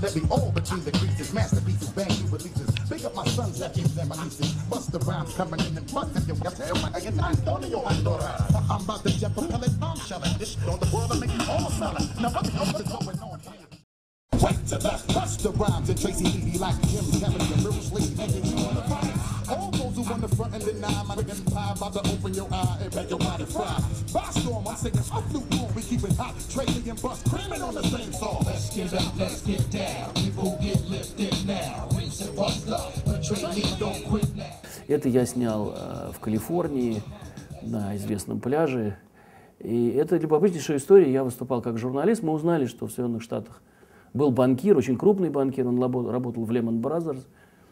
that be all between the creases. Masterpieces, bang new releases. Big up my sons, nephews, and my nieces. Bust the rhymes coming in and busting your tail like a Antonio Andorra. I'm about to jet propel it, I'm shelling. This shit on the world, I make you all smell it. Now what the hell is going on here? Right to left, bust the rhymes and Tracy Lee like Jim Carrey and Bruce Lee. And then you wanna fight. All those who on the front and deny my friggin' pie about to open your eye and make your body fry. By storm, I'm singing up through room, we keep it hot. Tracy and Bust creaming on the same song. Let's get up, let's get down. People get lifted now. Rinse and bust up, but Tracy don't quit now. Это я снял в Калифорнии на известном пляже. И это любопытнейшая история. Я выступал как журналист. Мы узнали, что в Соединенных Штатах был банкир, очень крупный банкир, он работал в Lehman Brothers.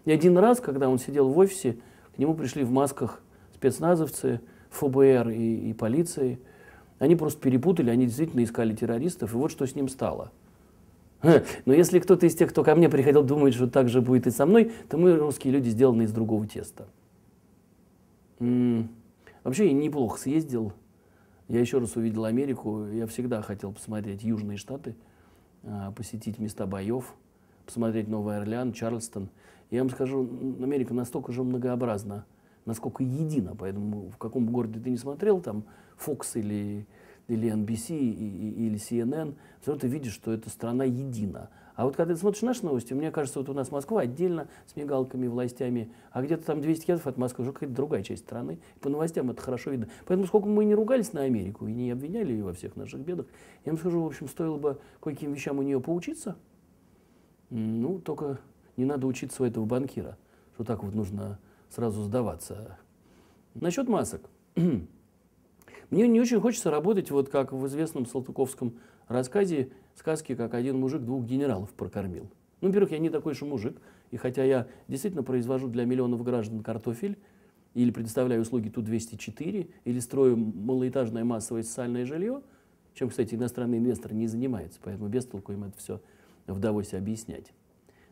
И один раз, когда он сидел в офисе, к нему пришли в масках спецназовцы, ФБР и полиции. Они просто перепутали, они действительно искали террористов, и вот что с ним стало. Но если кто-то из тех, кто ко мне приходил, думает, что так же будет и со мной, то мы, русские люди, сделаны из другого теста. Вообще я неплохо съездил. Я еще раз увидел Америку. Я всегда хотел посмотреть Южные Штаты, посетить места боев, посмотреть Новый Орлеан, Чарльстон. Я вам скажу, Америка настолько же многообразна, насколько едина. Поэтому в каком городе ты не смотрел, там Fox или NBC или CNN, все равно ты видишь, что эта страна едина. А вот когда ты смотришь наши новости, мне кажется, вот у нас Москва отдельно с мигалками, властями, а где-то там 200 километров от Москвы уже какая-то другая часть страны. По новостям это хорошо видно. Поэтому сколько мы не ругались на Америку и не обвиняли ее во всех наших бедах, я вам скажу, в общем, стоило бы кое-каким вещам у нее поучиться. Ну, только не надо учиться у этого банкира, что так вот нужно сразу сдаваться. Насчет масок. Мне не очень хочется работать, вот как в известном салтыковском рассказе, сказки, как один мужик двух генералов прокормил. Ну, во-первых, я не такой же мужик, и хотя я действительно произвожу для миллионов граждан картофель, или предоставляю услуги Ту-204, или строю малоэтажное массовое социальное жилье, чем, кстати, иностранный инвестор не занимается, поэтому без толку им это все в Давосе объяснять.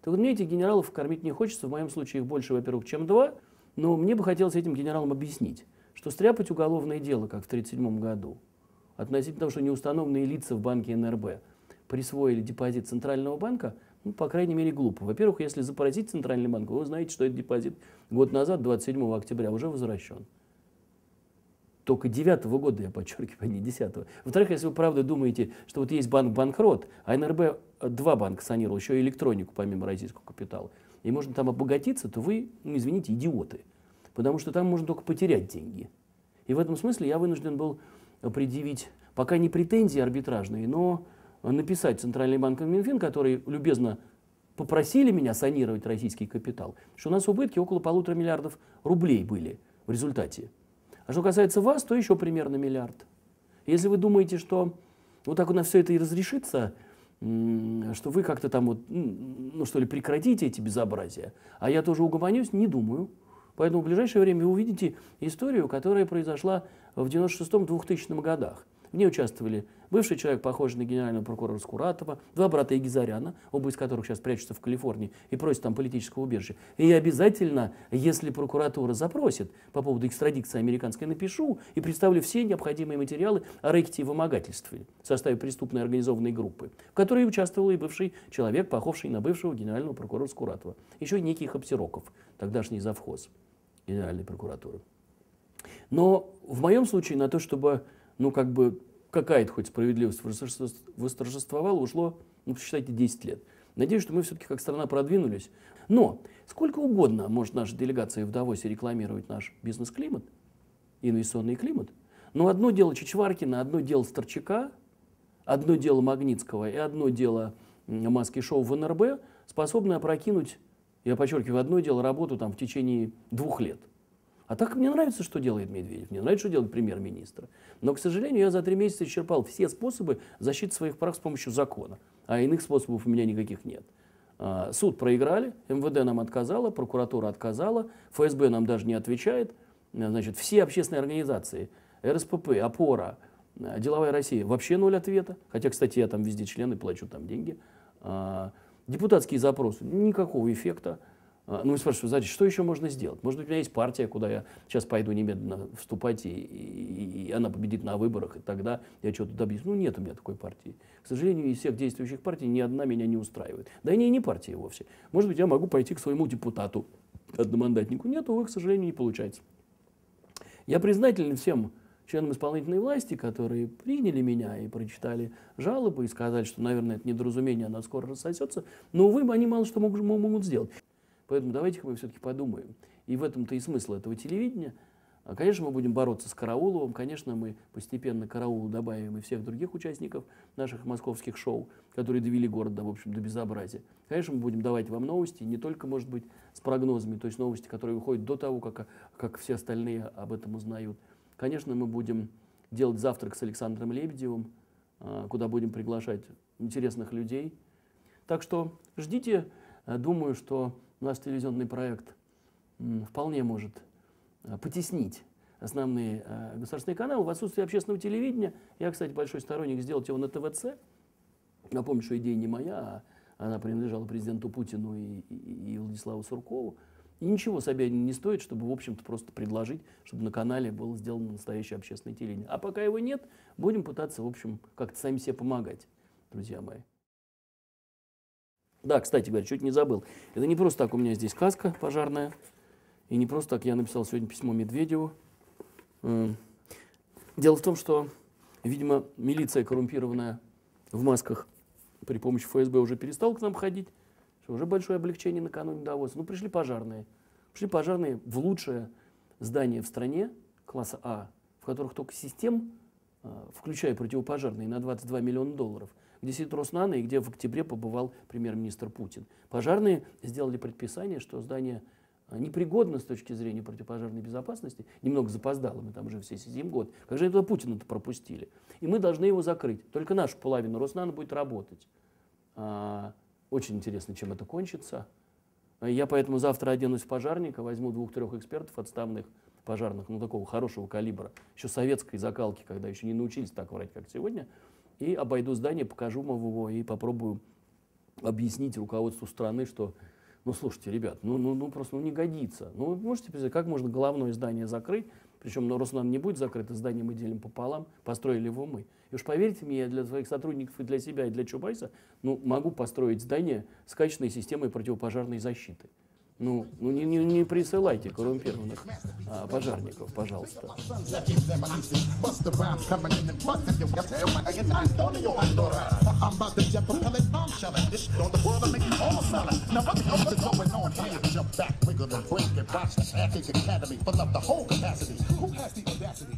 Так вот, мне этих генералов кормить не хочется, в моем случае их больше, во-первых, чем два, но мне бы хотелось этим генералам объяснить, что стряпать уголовное дело, как в 1937 году, относительно того, что неустановленные лица в банке НРБ присвоили депозит Центрального банка, ну, по крайней мере, глупо. Во-первых, если запросить Центральный банк, вы знаете, что этот депозит год назад, 27 октября, уже возвращен. Только 9-го года, я подчеркиваю, а не 10-го. Во-вторых, если вы правда думаете, что вот есть банк-банкрот, а НРБ два банка санировал, еще и электронику, помимо российского капитала, и можно там обогатиться, то вы, ну, извините, идиоты. Потому что там можно только потерять деньги. И в этом смысле я вынужден был предъявить, пока не претензии арбитражные, но написать Центральный банк и Минфин, которые любезно попросили меня санировать российский капитал, что у нас убытки около 1,5 миллиардов рублей были в результате. А что касается вас, то еще примерно миллиард. Если вы думаете, что вот так у нас все это и разрешится, что вы как-то там вот, ну что ли, прекратите эти безобразия, а я тоже угомонюсь, не думаю. Поэтому в ближайшее время вы увидите историю, которая произошла в 1996-2000 годах. В ней участвовали бывший человек, похожий на генерального прокурора Скуратова, два брата Егизаряна, оба из которых сейчас прячутся в Калифорнии и просят там политического убежища. И я обязательно, если прокуратура запросит по поводу экстрадиции американской, напишу и представлю все необходимые материалы о рэкете и вымогательстве в составе преступной организованной группы, в которой участвовал и бывший человек, похожий на бывшего генерального прокурора Скуратова. Еще и некий Хапсироков, тогдашний завхоз Генеральной прокуратуры. Но в моем случае на то, чтобы, ну, как бы, какая-то хоть справедливость восторжествовала, ушло, ну, считайте, 10 лет. Надеюсь, что мы все-таки как страна продвинулись. Но сколько угодно может наша делегация в Давосе рекламировать наш бизнес-климат, инвестиционный климат, но одно дело Чичваркина, одно дело Старчака, одно дело Магнитского и одно дело маски-шоу в НРБ способны опрокинуть, я подчеркиваю, одно дело работу там в течение 2 лет. А так мне нравится, что делает Медведев, мне нравится, что делает премьер-министр. Но, к сожалению, я за 3 месяца исчерпал все способы защиты своих прав с помощью закона. А иных способов у меня никаких нет. Суд проиграли, МВД нам отказало, прокуратура отказала, ФСБ нам даже не отвечает. Значит, все общественные организации, РСПП, ОПОРА, Деловая Россия, вообще 0 ответа. Хотя, кстати, я там везде член и плачу там деньги. Депутатские запросы, никакого эффекта. Ну, мы спрашиваем, знаете, что еще можно сделать? Может быть, у меня есть партия, куда я сейчас пойду немедленно вступать, и она победит на выборах, и тогда я что-то добьюсь. Ну, нет у меня такой партии. К сожалению, из всех действующих партий ни одна меня не устраивает. Да и не партия вовсе. Может быть, я могу пойти к своему депутату, одномандатнику. Нет, увы, к сожалению, не получается. Я признателен всем членам исполнительной власти, которые приняли меня и прочитали жалобы, и сказали, что, наверное, это недоразумение, оно скоро рассосется. Но, увы, они мало что могут сделать. Поэтому давайте мы все-таки подумаем. И в этом-то и смысл этого телевидения. Конечно, мы будем бороться с Карауловым, конечно, мы постепенно Караулу добавим и всех других участников наших московских шоу, которые довели город, в общем, до безобразия. Конечно, мы будем давать вам новости, не только, может быть, с прогнозами, то есть новости, которые выходят до того, как все остальные об этом узнают. Конечно, мы будем делать завтрак с Александром Лебедевым, куда будем приглашать интересных людей. Так что ждите, думаю, что наш телевизионный проект вполне может потеснить основные государственные каналы в отсутствии общественного телевидения. Я, кстати, большой сторонник сделать его на ТВЦ. Напомню, что идея не моя, а она принадлежала президенту Путину и Владиславу Суркову. И ничего себе не стоит, чтобы, в общем-то, просто предложить, чтобы на канале было сделано настоящее общественное телевидение. А пока его нет, будем пытаться, в общем, как-то сами себе помогать, друзья мои. Да, кстати говоря, чуть не забыл. Это не просто так у меня здесь каска пожарная. И не просто так я написал сегодня письмо Медведеву. Дело в том, что, видимо, милиция коррумпированная в масках при помощи ФСБ уже перестала к нам ходить. Что уже большое облегчение накануне доводится. Ну, пришли пожарные. Пришли пожарные в лучшее здание в стране, класса А, в которых только систем, включая противопожарные, на 22 миллиона долларов, где сидит Роснано и где в октябре побывал премьер-министр Путин. Пожарные сделали предписание, что здание непригодно с точки зрения противопожарной безопасности. Немного запоздало, мы там уже все сидим год. Как же это Путина-то пропустили? И мы должны его закрыть. Только нашу половину Роснано будет работать. Очень интересно, чем это кончится. Я поэтому завтра оденусь в пожарника, возьму 2-3 экспертов отставных пожарных, ну такого хорошего калибра, еще советской закалки, когда еще не научились так врать, как сегодня, и обойду здание, покажу его и попробую объяснить руководству страны, что, ну слушайте, ребят, просто не годится. Ну вы можете представить, как можно головное здание закрыть, причем Роснано не будет закрыто, здание мы делим пополам, построили его мы. И уж поверьте мне, я для своих сотрудников и для себя, и для Чубайса, могу построить здание с качественной системой противопожарной защиты. Не присылайте коррумпированных пожарников, пожалуйста. Jump back, wiggle and break it, watch the Academy, fill up the whole capacity. Who has the audacity?